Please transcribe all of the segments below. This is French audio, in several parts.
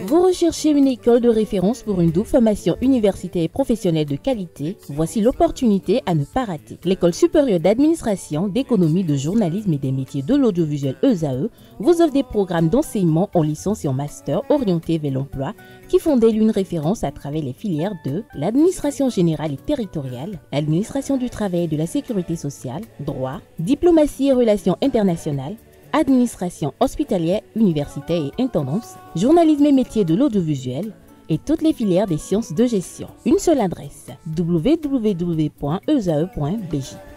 Vous recherchez une école de référence pour une double formation universitaire et professionnelle de qualité? Voici l'opportunité à ne pas rater. L'École supérieure d'administration, d'économie, de journalisme et des métiers de l'audiovisuel ESAE vous offre des programmes d'enseignement en licence et en master orientés vers l'emploi qui font d'elle une référence à travers les filières de l'administration générale et territoriale, l'administration du travail et de la sécurité sociale, droit, diplomatie et relations internationales, administration hospitalière, universitaire et intendance, journalisme et métiers de l'audiovisuel et toutes les filières des sciences de gestion. Une seule adresse, www.esae.bj.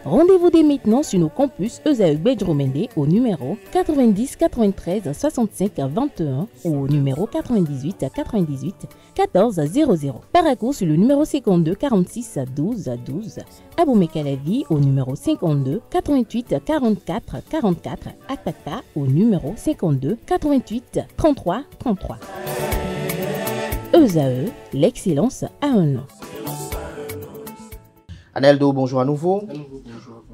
Rendez-vous dès maintenant sur nos campus ESAE Bedjromende au numéro 90 93 65 21 ou au numéro 98 98 14 00. Paracourt sur le numéro 52 46 12 12. Aboumé-Calavi au numéro 52 88 44 44. Akpata au numéro 52 88 33 33. ESAE, l'excellence à un nom. Aneldo, bonjour à nouveau.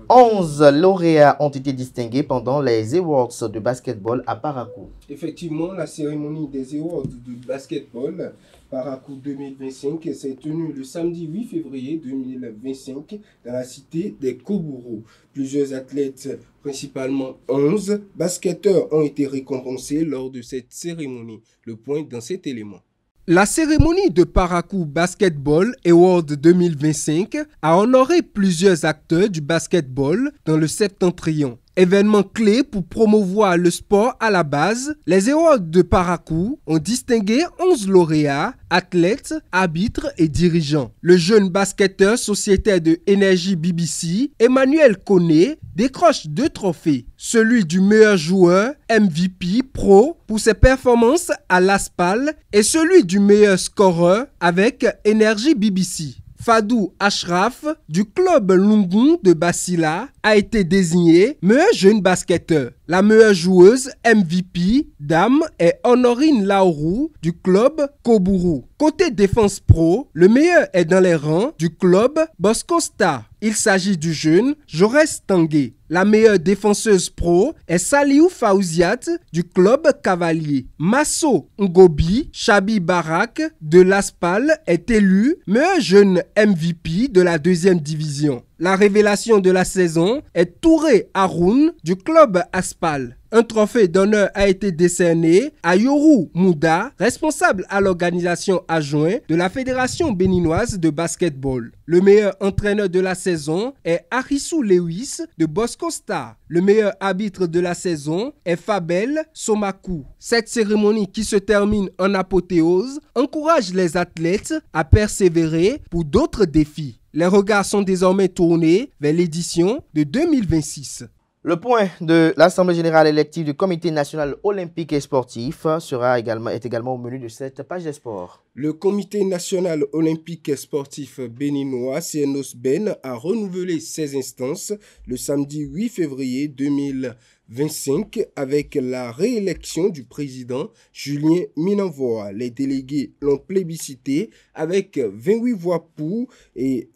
11 lauréats ont été distingués pendant les Awards de basketball à Parakou. Effectivement, la cérémonie des Awards de basketball Parakou 2025 s'est tenue le samedi 8 février 2025 dans la cité des Kobourou. Plusieurs athlètes, principalement 11 basketteurs, ont été récompensés lors de cette cérémonie. Le point dans cet élément. La cérémonie de Parakou Basketball Award 2025 a honoré plusieurs acteurs du basketball dans le septentrion. Événement clé pour promouvoir le sport à la base, les Awards de Parakou ont distingué 11 lauréats, athlètes, arbitres et dirigeants. Le jeune basketteur sociétaire de Énergie BBC, Emmanuel Koné, décroche 2 trophées. Celui du meilleur joueur, MVP Pro, pour ses performances à l'ASPAL et celui du meilleur scoreur avec Énergie BBC. Fadou Ashraf du club Lungun de Basila a été désigné meilleur jeune basketteur. La meilleure joueuse MVP dame est Honorine Laourou du club Kobourou. Côté défense pro, le meilleur est dans les rangs du club Bosco Star. Il s'agit du jeune Jaurès Tanguay. La meilleure défenseuse pro est Saliou Faouziat du club Cavalier. Masso Ngobi Chabi Barak de l'Aspal est élu meilleur jeune MVP de la 2e division. La révélation de la saison est Touré Haroun du club Aspal. Un trophée d'honneur a été décerné à Yorou Mouda, responsable à l'organisation adjoint de la Fédération béninoise de basketball. Le meilleur entraîneur de la saison est Arissou Lewis de Bosco Star. Le meilleur arbitre de la saison est Fabel Somakou. Cette cérémonie qui se termine en apothéose encourage les athlètes à persévérer pour d'autres défis. Les regards sont désormais tournés vers l'édition de 2026. Le point de l'Assemblée générale élective du Comité national olympique et sportif est également au menu de cette page des sports. Le Comité national olympique et sportif béninois, CNOSBEN, a renouvelé ses instances le samedi 8 février 2025 avec la réélection du président Julien Minenvoa. Les délégués l'ont plébiscité avec 28 voix pour et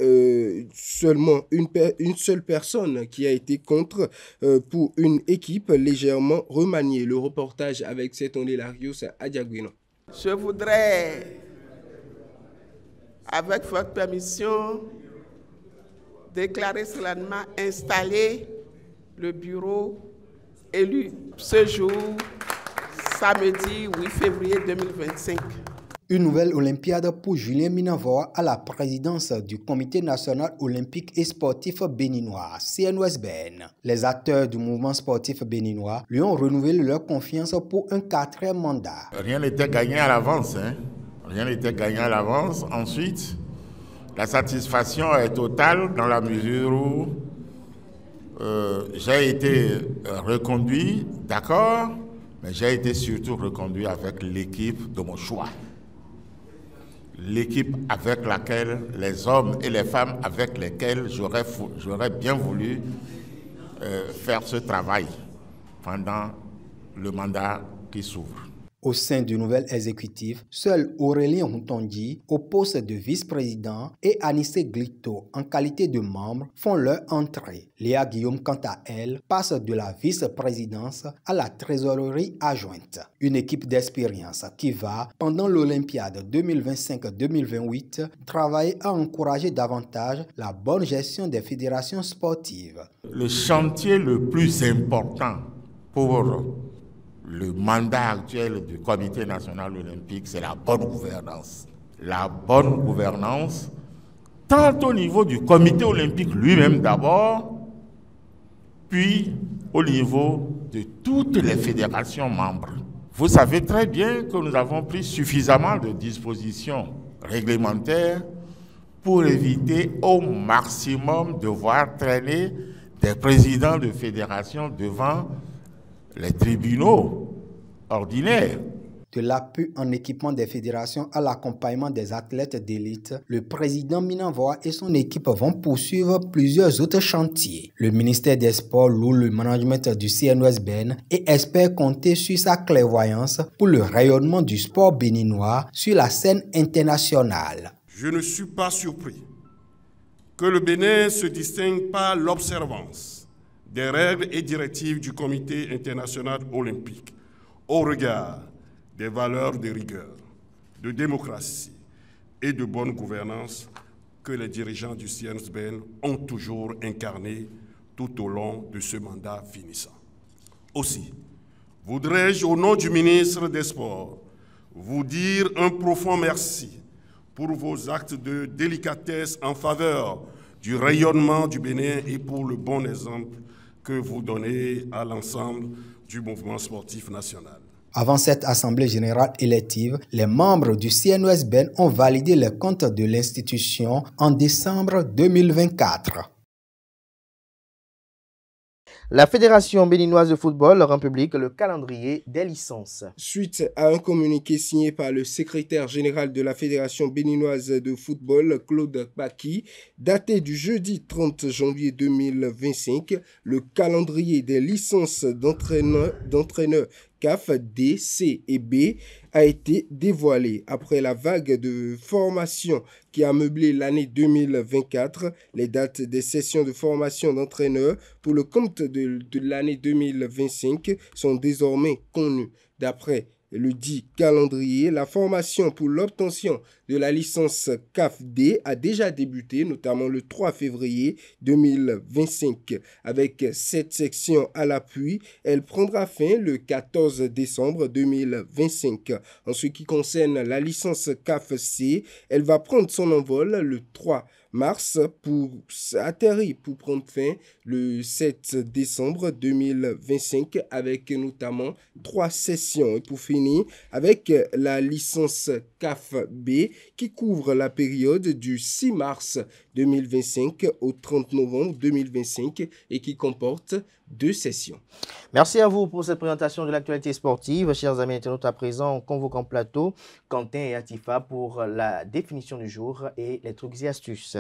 seulement une seule personne qui a été contre pour une équipe légèrement remaniée. Le reportage avec Setonde Larios à Diaguino. Je voudrais, avec votre permission, déclarer solennellement installer le bureau élu ce jour, samedi 8 février 2025. Une nouvelle Olympiade pour Julien Minenvoa à la présidence du Comité national olympique et sportif béninois, CNOSBN. Les acteurs du mouvement sportif béninois lui ont renouvelé leur confiance pour un 4e mandat. Rien n'était gagné à l'avance. Rien n'était gagné à l'avance. Ensuite, la satisfaction est totale dans la mesure où j'ai été reconduit, d'accord, mais j'ai été surtout reconduit avec l'équipe de mon choix. L'équipe avec laquelle, les hommes et les femmes avec lesquels j'aurais bien voulu faire ce travail pendant le mandat qui s'ouvre. Au sein du nouvel exécutif, seuls Aurélien Routondi, au poste de vice-président, et Anissé Glito, en qualité de membre, font leur entrée. Léa Guillaume, quant à elle, passe de la vice-présidence à la trésorerie adjointe. Une équipe d'expérience qui va, pendant l'Olympiade 2025-2028, travailler à encourager davantage la bonne gestion des fédérations sportives. Le chantier le plus important pour le mandat actuel du Comité national olympique, c'est la bonne gouvernance. La bonne gouvernance, tant au niveau du Comité olympique lui-même d'abord, puis au niveau de toutes les fédérations membres. Vous savez très bien que nous avons pris suffisamment de dispositions réglementaires pour éviter au maximum de voir traîner des présidents de fédérations devant les tribunaux ordinaires. De l'appui en équipement des fédérations à l'accompagnement des athlètes d'élite, le président Minavoa et son équipe vont poursuivre plusieurs autres chantiers. Le ministère des Sports loue le management du CNOSBN et espère compter sur sa clairvoyance pour le rayonnement du sport béninois sur la scène internationale. Je ne suis pas surpris que le Bénin se distingue par l'observance des règles et directives du Comité international olympique au regard des valeurs de rigueur, de démocratie et de bonne gouvernance que les dirigeants du CNOSBN ont toujours incarnées tout au long de ce mandat finissant. Aussi, voudrais-je, au nom du ministre des Sports, vous dire un profond merci pour vos actes de délicatesse en faveur du rayonnement du Bénin et pour le bon exemple que vous donnez à l'ensemble du mouvement sportif national. Avant cette assemblée générale élective, les membres du CNOSBN ont validé les comptes de l'institution en décembre 2024. La Fédération béninoise de football rend public le calendrier des licences. Suite à un communiqué signé par le secrétaire général de la Fédération béninoise de football, Claude Baki, daté du jeudi 30 janvier 2025, le calendrier des licences d'entraîneurs CAF D, C et B a été dévoilé. Après la vague de formation qui a meublé l'année 2024, les dates des sessions de formation d'entraîneurs pour le compte de l'année 2025 sont désormais connues. D'après le dit calendrier, la formation pour l'obtention de la licence CAF D a déjà débuté, notamment le 3 février 2025. Avec 7 sections à l'appui, elle prendra fin le 14 décembre 2025. En ce qui concerne la licence CAF C, elle va prendre son envol le 3 mars pour atterrir pour prendre fin le 7 décembre 2025 avec notamment 3 sessions. Et pour finir avec la licence CAF B qui couvre la période du 6 mars 2025 au 30 novembre 2025 et qui comporte 2 sessions. Merci à vous pour cette présentation de l'actualité sportive. Chers amis internautes, à présent, on convoque en plateau Quentin et Atifa pour la définition du jour et les trucs et astuces.